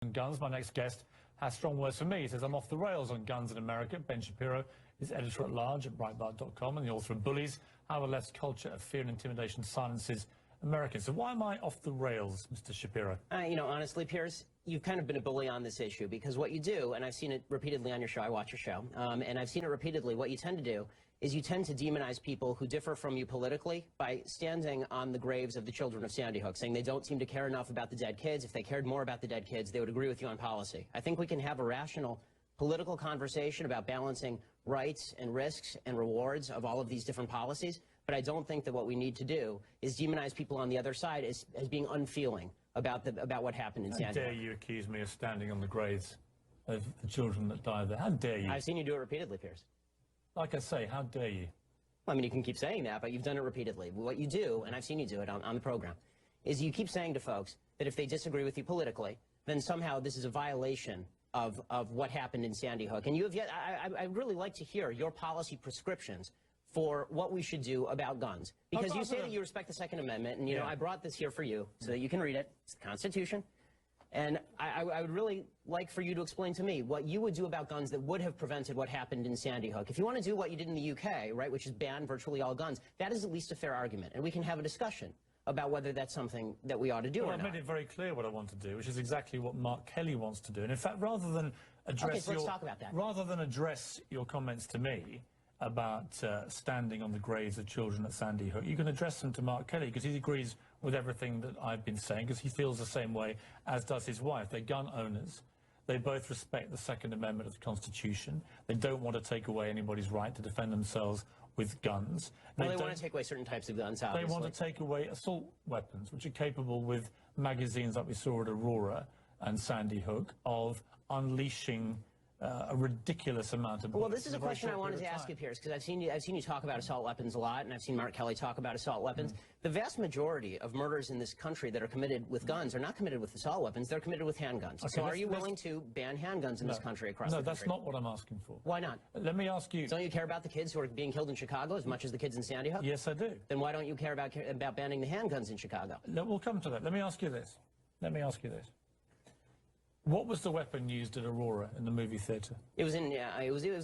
Guns. My next guest has strong words for me. He says, I'm off the rails on guns in America. Ben Shapiro is editor-at-large at Breitbart.com and the author of Bullies, How a Left's Culture of Fear and Intimidation Silences Americans. So why am I off the rails, Mr. Shapiro? You know, honestly, Piers, you've kind of been a bully on this issue because what you do, and I've seen it repeatedly on your show, I watch your show, and I've seen it repeatedly, what you tend to do is you tend to demonize people who differ from you politically by standing on the graves of the children of Sandy Hook, saying they don't seem to care enough about the dead kids. If they cared more about the dead kids, they would agree with you on policy. I think we can have a rational political conversation about balancing rights and risks and rewards of all of these different policies, but I don't think that what we need to do is demonize people on the other side as being unfeeling about what happened in Sandy Hook. How dare you accuse me of standing on the graves of the children that died there? How dare you? I've seen you do it repeatedly, Piers. Like I say, how dare you? Well, I mean, you can keep saying that, but you've done it repeatedly. What you do, and I've seen you do it on the program, is you keep saying to folks that if they disagree with you politically, then somehow this is a violation of what happened in Sandy Hook. And you have yet, I'd really like to hear your policy prescriptions for what we should do about guns. Because you say that you respect the Second Amendment, and, you know, I brought this here for you so that you can read it. It's the Constitution. And I would really like for you to explain to me what you would do about guns that would have prevented what happened in Sandy Hook. If you want to do what you did in the UK, right, which is ban virtually all guns, that is at least a fair argument. And we can have a discussion about whether that's something that we ought to do or not. I've made it very clear what I want to do, which is exactly what Mark Kelly wants to do. And in fact, rather than address let's talk about that. Rather than address your comments to me about standing on the graves of children at Sandy Hook, you can address them to Mark Kelly, because he agrees with everything that I've been saying, because he feels the same way, as does his wife. They're gun owners. They both respect the Second Amendment of the Constitution. They don't want to take away anybody's right to defend themselves with guns. Well, they want to take away certain types of guns, obviously. They want to take away assault weapons, which are capable, with magazines like we saw at Aurora and Sandy Hook, of unleashing a ridiculous amount of bullets. Well, this is a question I wanted to ask you, Piers, because I've seen you talk about assault weapons a lot, and I've seen Mark Kelly talk about assault weapons. The vast majority of murders in this country that are committed with guns are not committed with assault weapons, they're committed with handguns. Okay, so are you willing to ban handguns in this country across the country? No, that's not what I'm asking for. Why not? Let me ask you... Don't you care about the kids who are being killed in Chicago as much as the kids in Sandy Hook? Yes, I do. Then why don't you care about banning the handguns in Chicago? We'll come to that. Let me ask you this. What was the weapon used at Aurora in the movie theater? It was an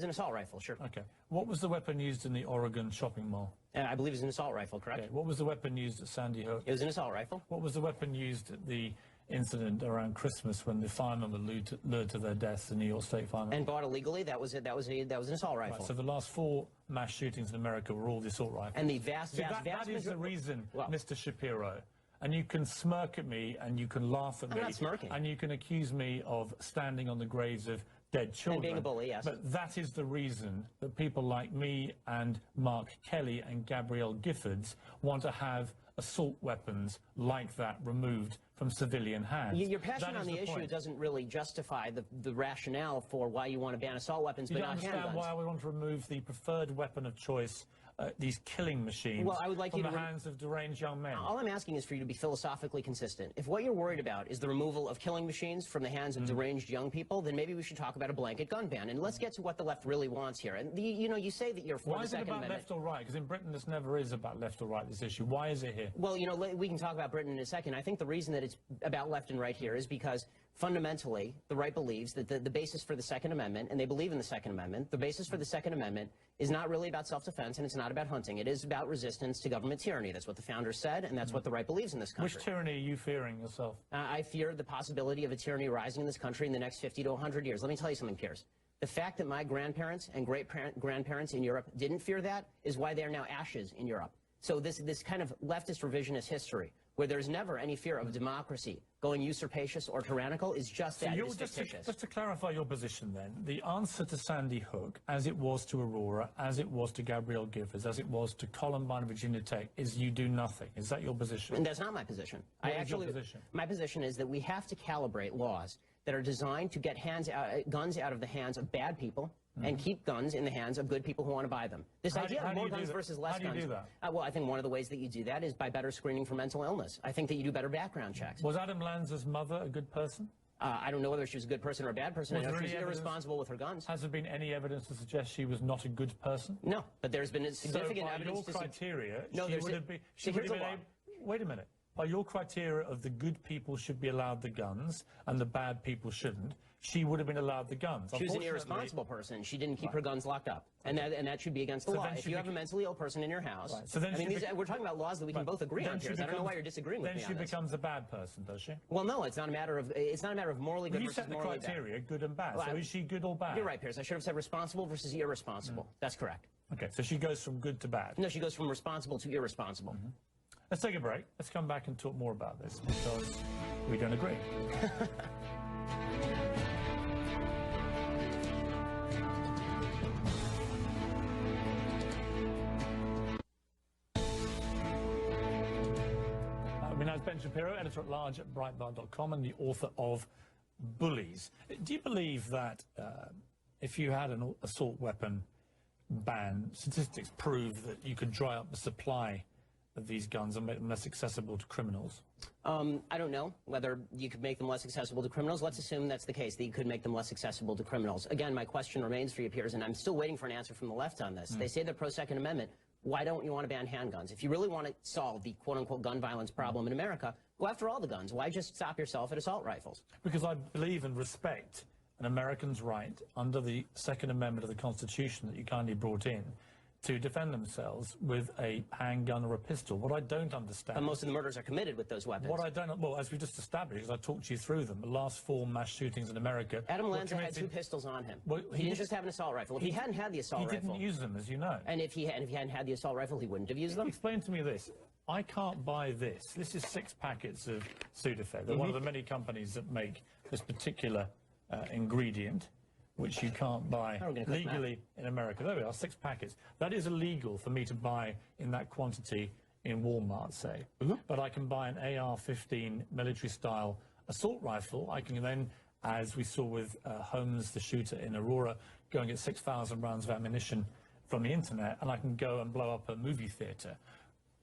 assault rifle, sure. Okay. What was the weapon used in the Oregon shopping mall? I believe it was an assault rifle, correct? Okay. What was the weapon used at Sandy Hook? It was an assault rifle. What was the weapon used at the incident around Christmas when the firemen were lured to their deaths, the New York State firemen? And bought illegally? That was an assault rifle. Right, so the last 4 mass shootings in America were all the assault rifles. And the vast that is the reason, Mr. Shapiro. And you can smirk at me, and you can laugh at me. I'm not smirking. And you can accuse me of standing on the graves of dead children. And being a bully, yes. But that is the reason that people like me and Mark Kelly and Gabrielle Giffords want to have assault weapons like that removed from civilian hands. Your passion on the issue doesn't really justify the rationale for why you want to ban assault weapons, but not handguns. You don't understand why we want to remove the preferred weapon of choice, these killing machines, from the hands of deranged young men. All I'm asking is for you to be philosophically consistent. If what you're worried about is the removal of killing machines from the hands of deranged young people, then maybe we should talk about a blanket gun ban. And let's get to what the left really wants here. And you say that you're for the Second Amendment. Why is it about left or right? Because in Britain this never is about left or right, this issue. Why is it here? Well, you know, we can talk about Britain in a second. I think the reason that it's about left and right here is because fundamentally the right believes that the basis for the Second Amendment, and they believe in the Second Amendment, the basis for the Second Amendment is not really about self-defense, and it's not about hunting. It is about resistance to government tyranny. That's what the founders said, and that's what the right believes in this country. Which tyranny are you fearing yourself? I fear the possibility of a tyranny rising in this country in the next 50 to 100 years. Let me tell you something, Piers. The fact that my grandparents and great-grandparents in Europe didn't fear that is why they are now ashes in Europe. So this kind of leftist revisionist history, where there's never any fear of democracy going usurpacious or tyrannical, is just that. Just to clarify your position then, the answer to Sandy Hook, as it was to Aurora, as it was to Gabrielle Giffords, as it was to Columbine and Virginia Tech, is you do nothing. Is that your position? And that's not my position. What is your position? My position is that we have to calibrate laws that are designed to get guns out of the hands of bad people and keep guns in the hands of good people who want to buy them. This idea of more guns versus less guns. How do you do that? Well, I think one of the ways that you do that is by better screening for mental illness. I think that you do better background checks. Was Adam Lanza's mother a good person? I don't know whether she was a good person or a bad person. I know she's irresponsible with her guns. Has there been any evidence to suggest she was not a good person? No, but there's been significant evidence. So by your criteria, no, she would have been able... Wait a minute. by your criteria of the good people should be allowed the guns and the bad people shouldn't, she would have been allowed the guns. She was an irresponsible person. She didn't keep her guns locked up. And that should be against the law. If you have a mentally ill person in your house, so then we're talking about laws that we can both agree on, Piers. I don't know why you're disagreeing with me on this. Then she becomes a bad person, does she? Well, no, it's not a matter of morally good versus morally bad. You set the criteria, good and bad. So is she good or bad? You're right, Piers. I should have said responsible versus irresponsible. That's correct. Okay, so she goes from good to bad. No, she goes from responsible to irresponsible. Let's take a break. Let's come back and talk more about this because we don't agree. As Ben Shapiro, editor-at-large at Breitbart.com and the author of Bullies. Do you believe that if you had an assault weapon ban, statistics prove that you could dry up the supply of these guns and make them less accessible to criminals? I don't know whether you could make them less accessible to criminals. Let's assume that's the case, that you could make them less accessible to criminals. Again, my question remains for you, Piers, and I'm still waiting for an answer from the left on this. They say they're pro-Second Amendment. Why don't you want to ban handguns? If you really want to solve the quote-unquote gun violence problem in America, go after all the guns. Why just stop yourself at assault rifles? Because I believe and respect an American's right under the Second Amendment of the Constitution that you kindly brought in to defend themselves with a handgun or a pistol. What I don't understand... But most of the murders are committed with those weapons. What I don't... Well, as we just established, as I talked you through them, the last 4 mass shootings in America... Adam Lanza had 2 pistols on him. Well, he didn't just have an assault rifle. If he hadn't had the assault rifle... He didn't use them, as you know. And if he hadn't had the assault rifle, he wouldn't have used them? Explain to me this. I can't buy this. This is 6 packets of Sudafed. They're one of the many companies that make this particular ingredient, which you can't buy legally in America. There we are, 6 packets. That is illegal for me to buy in that quantity in Walmart, say. But I can buy an AR-15 military-style assault rifle. I can then, as we saw with Holmes, the shooter in Aurora, go and get 6,000 rounds of ammunition from the internet, and I can go and blow up a movie theater.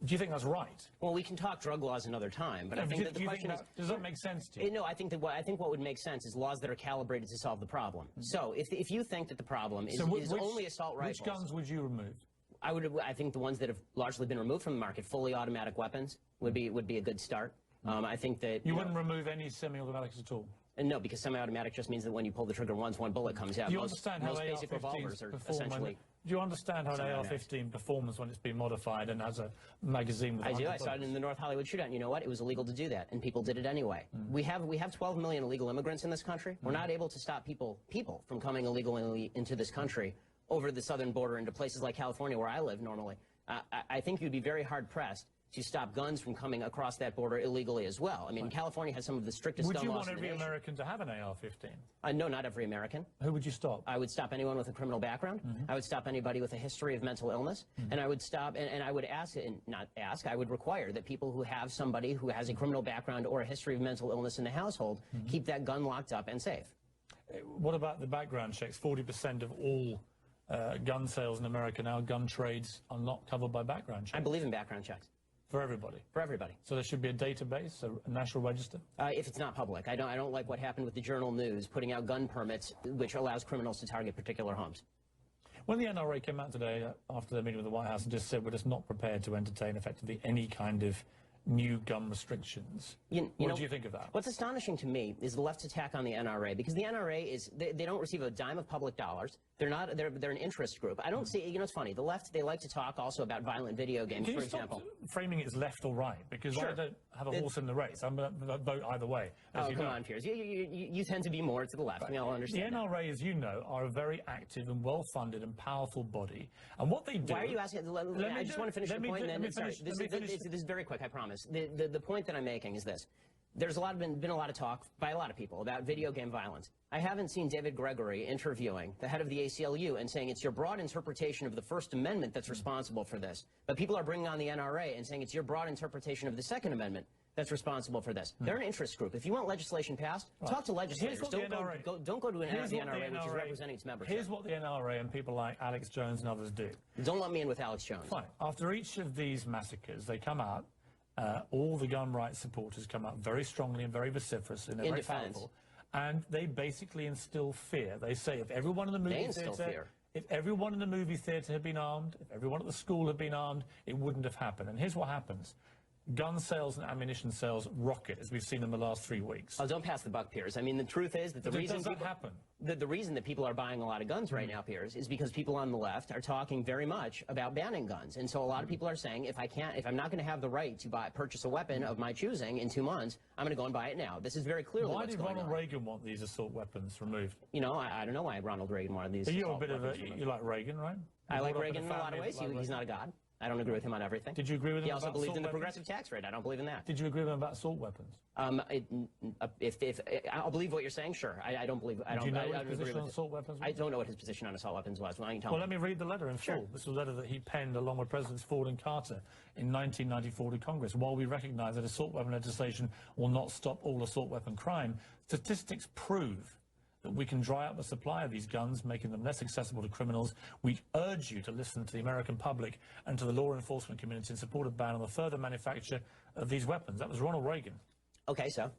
Do you think that's right? Well, we can talk drug laws another time, but I think that the question is... Does that make sense to you? No, I think what would make sense is laws that are calibrated to solve the problem. So if you think that the problem is only assault rifles... Which guns would you remove? I think the ones that have largely been removed from the market, fully automatic weapons, would be a good start. I think that... You wouldn't remove any semi-automatics at all? No, because semi-automatic just means that when you pull the trigger once, 1 bullet comes out. Do you understand how basic revolvers are essentially... Do you understand how an AR-15 performs when it's been modified and has a magazine with... I do. I saw it in the North Hollywood shootout. And you know what? It was illegal to do that, and people did it anyway. We have 12 million illegal immigrants in this country. We're not able to stop people from coming illegally into this country over the southern border into places like California, where I live normally. I think you'd be very hard-pressed to stop guns from coming across that border illegally as well. I mean, California has some of the strictest gun laws in the nation. Would you want every American to have an AR-15? No, not every American. Who would you stop? I would stop anyone with a criminal background. I would stop anybody with a history of mental illness. And I would stop, and I would ask, and not ask, I would require that people who have somebody who has a criminal background or a history of mental illness in the household keep that gun locked up and safe. What about the background checks? 40% of all gun sales in America now, gun trades, are not covered by background checks. I believe in background checks. For everybody? For everybody. So there should be a database, a national register? If it's not public. I don't like what happened with the Journal News putting out gun permits, which allows criminals to target particular homes. When the NRA came out today after their meeting with the White House and just said we're just not prepared to entertain effectively any kind of new gun restrictions. What do you think of that? What's astonishing to me is the left's attack on the NRA, because the NRA is, they don't receive a dime of public dollars. They're an interest group. I don't see, it's funny, the left, they like to talk also about violent video games, for example. Framing it as left or right, because I don't have a horse in the race. I'm going to vote either way. Come on, Piers. You tend to be more to the left. We all understand the NRA, as you know, are a very active and well-funded and powerful body. And what they do... Why are you asking... I just want to finish the point, and then... Sorry, this is very quick, I promise. The point that I'm making is this. There's been a lot of talk by a lot of people about video game violence. I haven't seen David Gregory interviewing the head of the ACLU and saying it's your broad interpretation of the First Amendment that's responsible for this. But people are bringing on the NRA and saying it's your broad interpretation of the Second Amendment that's responsible for this. They're an interest group. If you want legislation passed, talk to legislators. Don't go to the NRA, which is representing its membership. Here's what the NRA and people like Alex Jones and others do. Don't let me in with Alex Jones. Fine. After each of these massacres, they come out. All the gun rights supporters come out very strongly and very vociferous and very powerful, and they basically instill fear. They say if everyone in the movie theater had been armed, if everyone at the school had been armed, it wouldn't have happened. And here's what happens. gun sales and ammunition sales rocket, as we've seen in the last 3 weeks. Oh, don't pass the buck, Piers. I mean, the truth is that the reason does that happen? The reason that people are buying a lot of guns right now, Piers, is because people on the left are talking very much about banning guns. And so a lot of people are saying, if I'm not going to have the right to purchase a weapon of my choosing in 2 months, I'm going to go and buy it now. This is very clearly what's going on. Why did Ronald Reagan want these assault weapons removed? You know, I don't know why Ronald Reagan wanted these. You're a bit of you like Reagan, right? I like Reagan in a lot of ways. He's not a god. I don't agree with him on everything. Did you agree with him? He also about believed in the weapons? progressive tax rate. I don't believe in that. Did you agree with him about assault weapons? If I'll believe what you're saying, sure. I don't believe. I don't. Do you know I what don't his agree position on with assault weapons was? I don't know what his position on assault weapons was. Why don't you tell Well, me? let me read the letter in full. Sure. This was a letter that he penned along with Presidents Ford and Carter in 1994 to Congress. While we recognize that assault weapon legislation will not stop all assault weapon crime, statistics prove that we can dry up the supply of these guns, making them less accessible to criminals. We urge you to listen to the American public and to the law enforcement community in support of ban on the further manufacture of these weapons. That was Ronald Reagan. Okay, so. I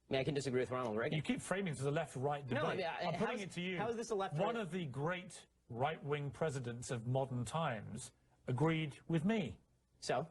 mean, I can disagree with Ronald Reagan. You keep framing it as a left-right debate. No, I mean, I'm putting it to you. How is this a left-right? One of the great right-wing presidents of modern times agreed with me. So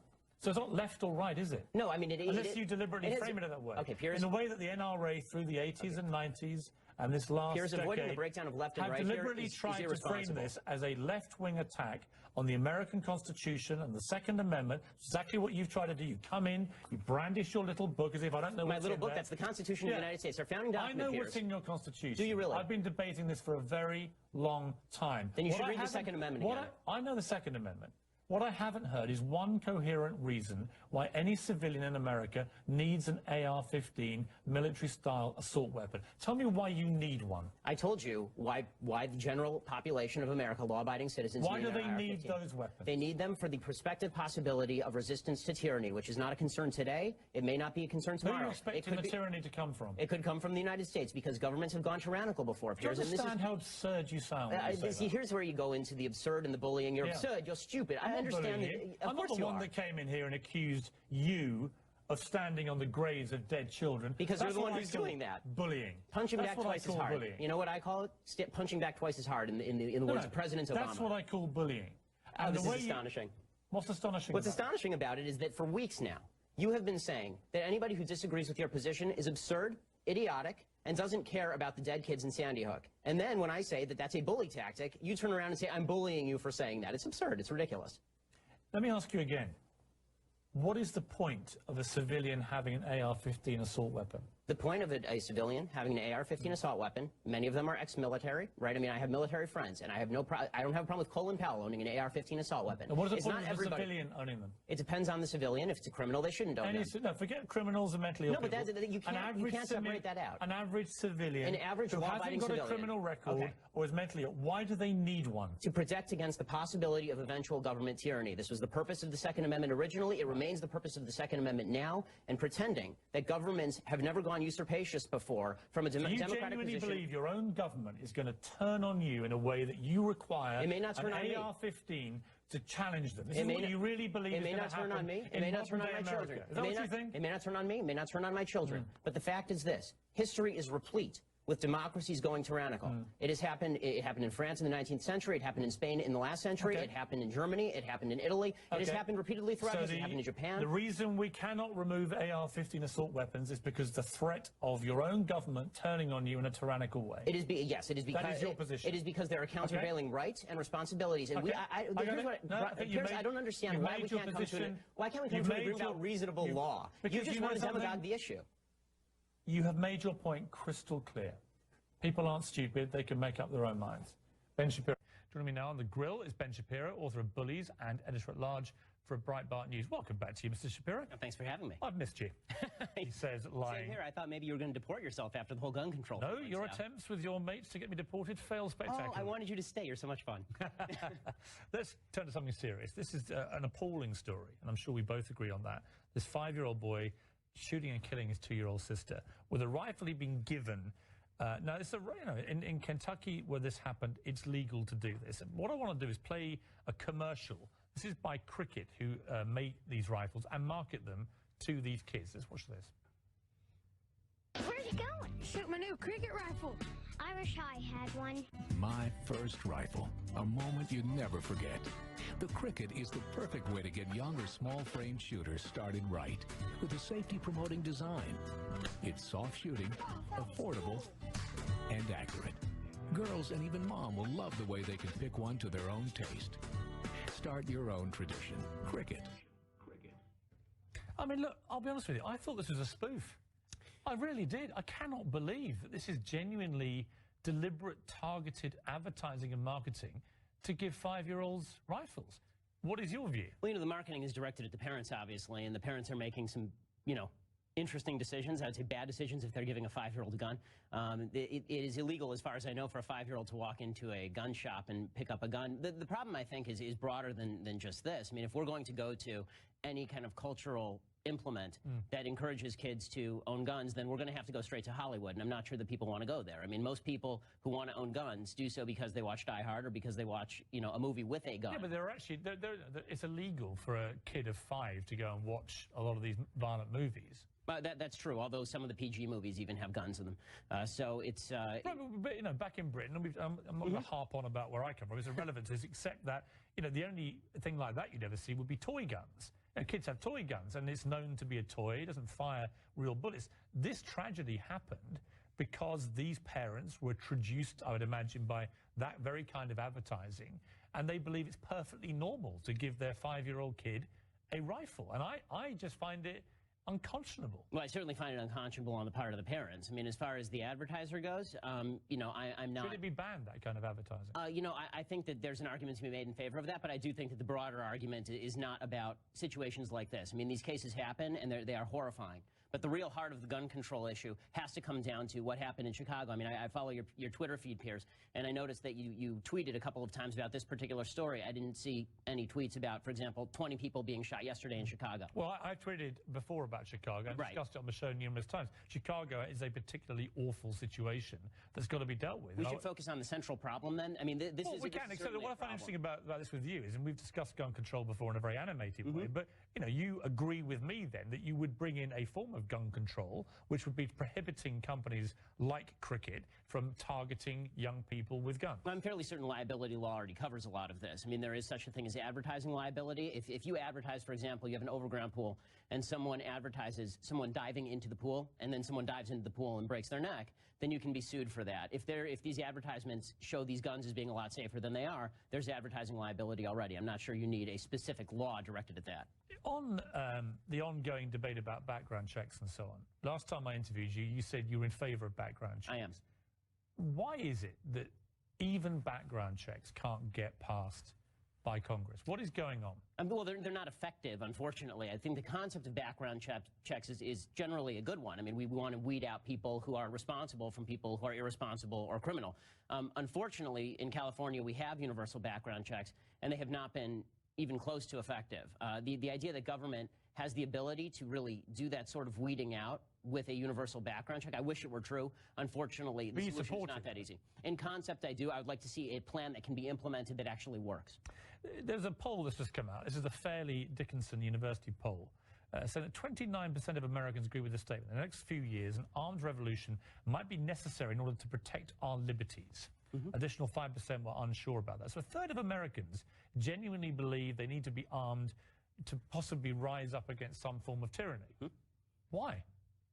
it's not left or right, is it? No, I mean, unless you deliberately frame it in that way. Okay, Piers. In the way that the NRA through the 80s and 90s and this last Piers, decade avoiding the breakdown of left and right have deliberately here tried is to frame this as a left-wing attack on the American Constitution and the Second Amendment. Exactly what you've tried to do. You come in, you brandish your little book as if I don't know what's in there. My little book, that's the Constitution of the United States, our founding document, I know Piers. what's in your Constitution. Do you really? I've been debating this for a very long time. Then you should read the Second Amendment again. I know the Second Amendment. What I haven't heard is one coherent reason why any civilian in America needs an AR-15 military-style assault weapon. Tell me why you need one. I told you why the general population of America, law-abiding citizens, why do they need those weapons? They need them for the prospective possibility of resistance to tyranny, which is not a concern today. It may not be a concern tomorrow. Where are you expecting the tyranny to come from? It could come from the United States because governments have gone tyrannical before. Do you understand how absurd you sound when you say see, that? here's where you go into the absurd and the bullying. You're absurd. You're stupid. I understand that. I'm not the one that came in here and accused you of standing on the graves of dead children. Because you're the one who's doing that. Bullying. Punching back twice as hard. Bullying. You know what I call it? Punching back twice as hard in the words of President Obama. That's what I call bullying. And this is astonishing. What's astonishing? What's astonishing about it is that for weeks now, you have been saying that anybody who disagrees with your position is absurd, idiotic, and doesn't care about the dead kids in Sandy Hook. And then when I say that that's a bully tactic, you turn around and say, I'm bullying you for saying that. It's absurd. It's ridiculous. Let me ask you again. What is the point of a civilian having an AR-15 assault weapon? The point of a civilian having an AR-15 assault weapon, many of them are ex-military, right? I mean, I have military friends, and I don't have a problem with Colin Powell owning an AR-15 assault weapon. And what is the point of a civilian owning them? It depends on the civilian. If it's a criminal, they shouldn't own them. No, forget criminals and mentally ill people. No, but you can't separate that out. An average civilian who hasn't got a criminal record or is mentally ill, why do they need one? To protect against the possibility of eventual government tyranny. This was the purpose of the Second Amendment originally. It remains the purpose of the Second Amendment now. And pretending that governments have never gone usurpacious before from a democratic position. You genuinely believe your own government is going to turn on you in a way that you require an AR-15 to challenge them? This is what you really believe is going to happen. It may not turn on me. It may not turn on my children. Is that what you think? It may not turn on me. It may not turn on my children. But the fact is this. History is replete with democracies going tyrannical. It has happened. It happened in France in the 19th century. It happened in Spain in the last century. It happened in Germany. It happened in Italy. It has happened repeatedly throughout history. It happened in Japan. The reason we cannot remove AR-15 assault weapons is because the threat of your own government turning on you in a tyrannical way. It is yes. It is because that is your position. It is because there are countervailing rights and responsibilities. And Piers, I don't understand why we can't come to an agreement about reasonable law. You just want to demagogue the issue. You have made your point crystal clear. People aren't stupid. They can make up their own minds. Ben Shapiro. Joining me now on the grill is Ben Shapiro, author of Bullies and editor-at-large for Breitbart News. Welcome back to you, Mr. Shapiro. Oh, thanks for having me. I've missed you, he says, lying. Same here. I thought maybe you were going to deport yourself after the whole gun control. No, your attempts with your mates to get me deported failed spectacularly. Oh, I wanted you to stay. You're so much fun. Let's turn to something serious. This is an appalling story, and I'm sure we both agree on that. This 5-year-old boy shooting and killing his 2-year-old sister with a rifle he'd been given. Now, it's in Kentucky where this happened, it's legal to do this. And what I want to do is play a commercial. This is by Cricket, who make these rifles and market them to these kids. Let's watch this. Where's you going? Shoot my new cricket rifle. I wish I had one. My first rifle, a moment you never forget. The Cricket is the perfect way to get younger small-frame shooters started right with a safety-promoting design. It's soft shooting, affordable, and accurate. Girls and even mom will love the way they can pick one to their own taste. Start your own tradition. Cricket. I mean, look, I'll be honest with you. I thought this was a spoof. I really did. I cannot believe that this is genuinely deliberate, targeted advertising and marketing to give 5-year-olds rifles. What is your view? Well, the marketing is directed at the parents, obviously, and the parents are making some, interesting decisions. I would say bad decisions if they're giving a 5-year-old a gun. It is illegal, as far as I know, for a 5-year-old to walk into a gun shop and pick up a gun. The problem, I think, is broader than just this. I mean, if we're going to go to any kind of cultural implement that encourages kids to own guns, then we're going to have to go straight to Hollywood, and I'm not sure that people want to go there. I mean, most people who want to own guns do so because they watch Die Hard or because they watch, a movie with a gun. Yeah, but it's illegal for a kid of 5 to go and watch a lot of these violent movies. That's true, although some of the PG movies even have guns in them. So it's... Right, but, back in Britain, I'm not going to harp on about where I come from. It's irrelevant, except that, the only thing like that you'd ever see would be toy guns. Kids have toy guns, and it's known to be a toy. It doesn't fire real bullets. This tragedy happened because these parents were traduced, I would imagine, by that very kind of advertising, and they believe it's perfectly normal to give their 5-year-old kid a rifle. And I just find it unconscionable. Well, I certainly find it unconscionable on the part of the parents. I mean, as far as the advertiser goes, I'm not... Should it be banned, that kind of advertising? I think that there's an argument to be made in favor of that, but I do think that the broader argument is not about situations like this. I mean, these cases happen, and they are horrifying. But the real heart of the gun control issue has to come down to what happened in Chicago. I mean, I follow your Twitter feed, Piers, and I noticed that you tweeted a couple of times about this particular story. I didn't see any tweets about, for example, 20 people being shot yesterday in Chicago. Well, I tweeted before about Chicago. I've discussed it on the show numerous times. Chicago is a particularly awful situation that's got to be dealt with. We should focus on the central problem, then? I mean, this is... We can. What I find interesting about this with you is, and we've discussed gun control before in a very animated way, but, you agree with me, then, that you would bring in a form of gun control which would be prohibiting companies like Cricket from targeting young people with guns. I'm fairly certain liability law already covers a lot of this. I mean, there is such a thing as advertising liability. If you advertise, for example, you have an overground pool, and someone advertises someone diving into the pool, and then someone dives into the pool and breaks their neck, then you can be sued for that. If these advertisements show these guns as being a lot safer than they are, there's advertising liability already. I'm not sure you need a specific law directed at that. On the ongoing debate about background checks and so on, last time I interviewed you, you said you were in favor of background checks. I am. Why is it that even background checks can't get passed by Congress? What is going on? Well, they're not effective, unfortunately. I think the concept of background checks is generally a good one. I mean, we want to weed out people who are responsible from people who are irresponsible or criminal. Unfortunately, in California, we have universal background checks, and they have not been even close to effective. The idea that government has the ability to really do that sort of weeding out with a universal background check, I wish it were true. Unfortunately, the solution is not that easy. In concept, I do. I would like to see a plan that can be implemented that actually works. There's a poll that's just come out. This is a Fairleigh Dickinson University poll. Saying that 29% of Americans agree with the statement. In the next few years, an armed revolution might be necessary in order to protect our liberties. Additional 5% were unsure about that. So a third of Americans genuinely believe they need to be armed to possibly rise up against some form of tyranny. Why?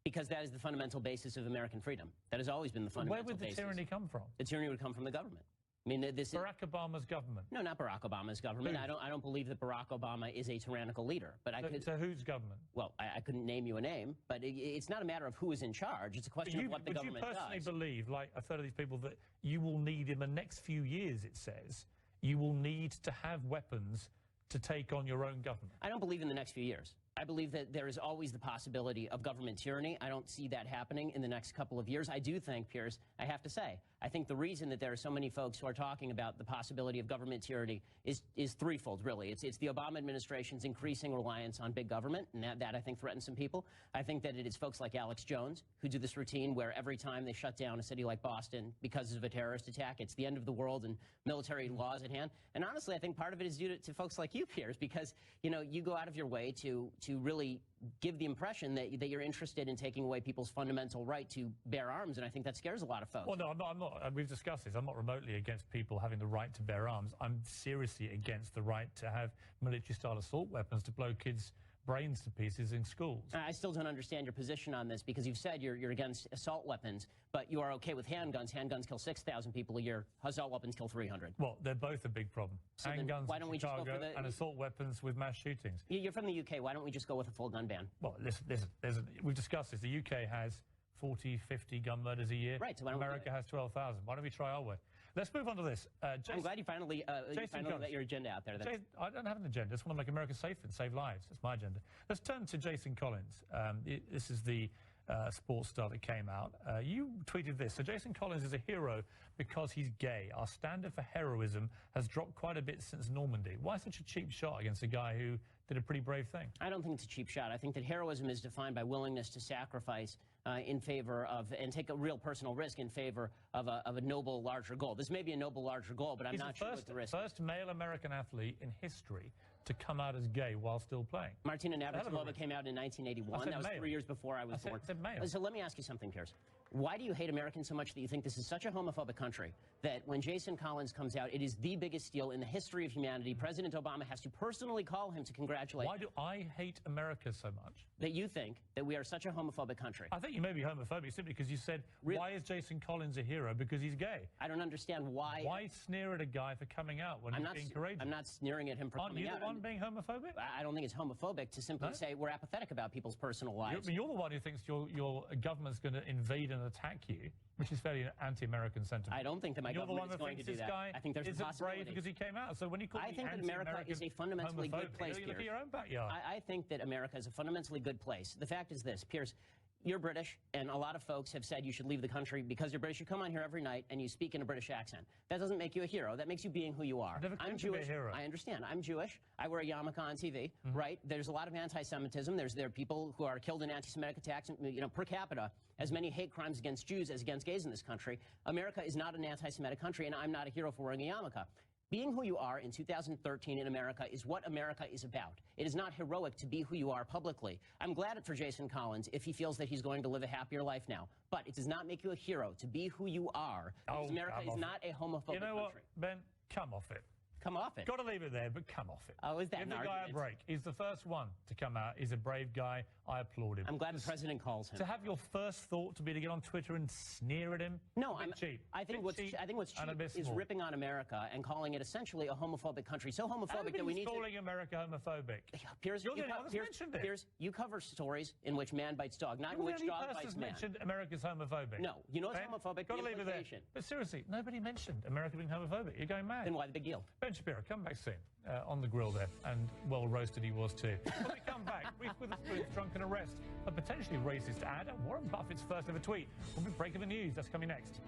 Because that is the fundamental basis of American freedom. That has always been the fundamental basis. Where would the tyranny come from? The tyranny would come from the government. I mean, Barack Obama's government? No, not Barack Obama's government. I don't believe that Barack Obama is a tyrannical leader. But So whose government? Well, I couldn't name you a name, but it's not a matter of who is in charge. It's a question of what the government does. Would you personally believe, like a third of these people, that you will need in the next few years, it says, you will need to have weapons to take on your own government? I don't believe in the next few years. I believe that there is always the possibility of government tyranny. I don't see that happening in the next couple of years. I do think, Piers, I have to say, I think the reason that there are so many folks who are talking about the possibility of government tyranny is threefold, really. It's the Obama administration's increasing reliance on big government, and that I think threatens some people. I think that it is folks like Alex Jones who do this routine where every time they shut down a city like Boston because of a terrorist attack, it's the end of the world and military laws at hand. And honestly, I think part of it is due to folks like you, Piers, because, you go out of your way to to really give the impression that you're interested in taking away people's fundamental right to bear arms, and I think that scares a lot of folks. Well, no, I'm not. We've discussed this. I'm not remotely against people having the right to bear arms. I'm seriously against the right to have military-style assault weapons to blow kids' brains to pieces in schools. I still don't understand your position on this, because you've said you're against assault weapons, but you are okay with handguns. Handguns kill 6,000 people a year. Assault weapons kill 300. Well, they're both a big problem. So handguns why don't we just go for and assault weapons with mass shootings. You're from the UK. Why don't we just go with a full gun ban? Well, listen, we've discussed this. The UK has 40, 50 gun murders a year. Right, so why don't America has 12,000. Why don't we try our way? Let's move on to this. I'm glad you finally let your agenda out there. I don't have an agenda. I just want to make America safer and save lives. That's my agenda. Let's turn to Jason Collins. This is the sports star that came out. You tweeted this. So Jason Collins is a hero because he's gay. Our standard for heroism has dropped quite a bit since Normandy. Why such a cheap shot against a guy who did a pretty brave thing? I don't think it's a cheap shot. I think that heroism is defined by willingness to sacrifice in favor of, and take a real personal risk in favor of a noble, larger goal. This may be a noble, larger goal, but I'm not sure what the risk is. First male American athlete in history to come out as gay while still playing. Martina Navratilova came out in 1981. That was male. 3 years before I was born. I said male. So let me ask you something, Piers. Why do you hate Americans so much that you think this is such a homophobic country that when Jason Collins comes out, it is the biggest deal in the history of humanity? President Obama has to personally call him to congratulate him. Why do I hate America so much? That you think that we are such a homophobic country. I think you may be homophobic simply because you said, why is Jason Collins a hero? Because he's gay. I don't understand why. Why sneer at a guy for coming out when he's being courageous? I'm not sneering at him for coming out. Aren't you the one being homophobic? I don't think it's homophobic to simply say we're apathetic about people's personal lives. You're the one who thinks your government's going to invade and attack you, which is fairly an anti-American sentiment. I don't think that my government is going to do that. I think there's a possibility. Brave because he came out. So when you call I think that America is a fundamentally good place, Piers. Look at your own backyard. I think that America is a fundamentally good place. The fact is this, Piers. You're British, and a lot of folks have said you should leave the country because you're British. You come on here every night and you speak in a British accent. That doesn't make you a hero. That makes you being who you are. I'm Jewish. I understand. I'm Jewish. I wear a yarmulke on TV, right? There's a lot of anti-Semitism. There are people who are killed in anti-Semitic attacks, per capita, as many hate crimes against Jews as against gays in this country. America is not an anti-Semitic country, and I'm not a hero for wearing a yarmulke. Being who you are in 2013 in America is what America is about. It is not heroic to be who you are publicly. I'm glad for Jason Collins if he feels that he's going to live a happier life now. But it does not make you a hero to be who you are, because America is not a homophobic country. You know what, Ben? Come off it. Come off it. Got to leave it there, but come off it. Oh, is that Give an the guy argument? a break. He's the first one to come out. He's a brave guy. I applaud him. I'm glad the president calls him. To have your first thought to be to get on Twitter and sneer at him? No, I'm cheap. I think what's cheap is ripping on America and calling it essentially a homophobic country. So homophobic that we need calling America homophobic. Piers, Piers, you cover stories in which man bites dog, not in which dog bites man. Mentioned America's homophobic. No, you know it's homophobic. Got to leave it there. But seriously, nobody mentioned America being homophobic. You're going mad. Then why the big deal? Ben Shapiro, come back soon. On the grill there, and well roasted he was too. When we come back, brief with a drunken arrest, a potentially racist ad, and Warren Buffett's first ever tweet. We'll be breaking the news. That's coming next.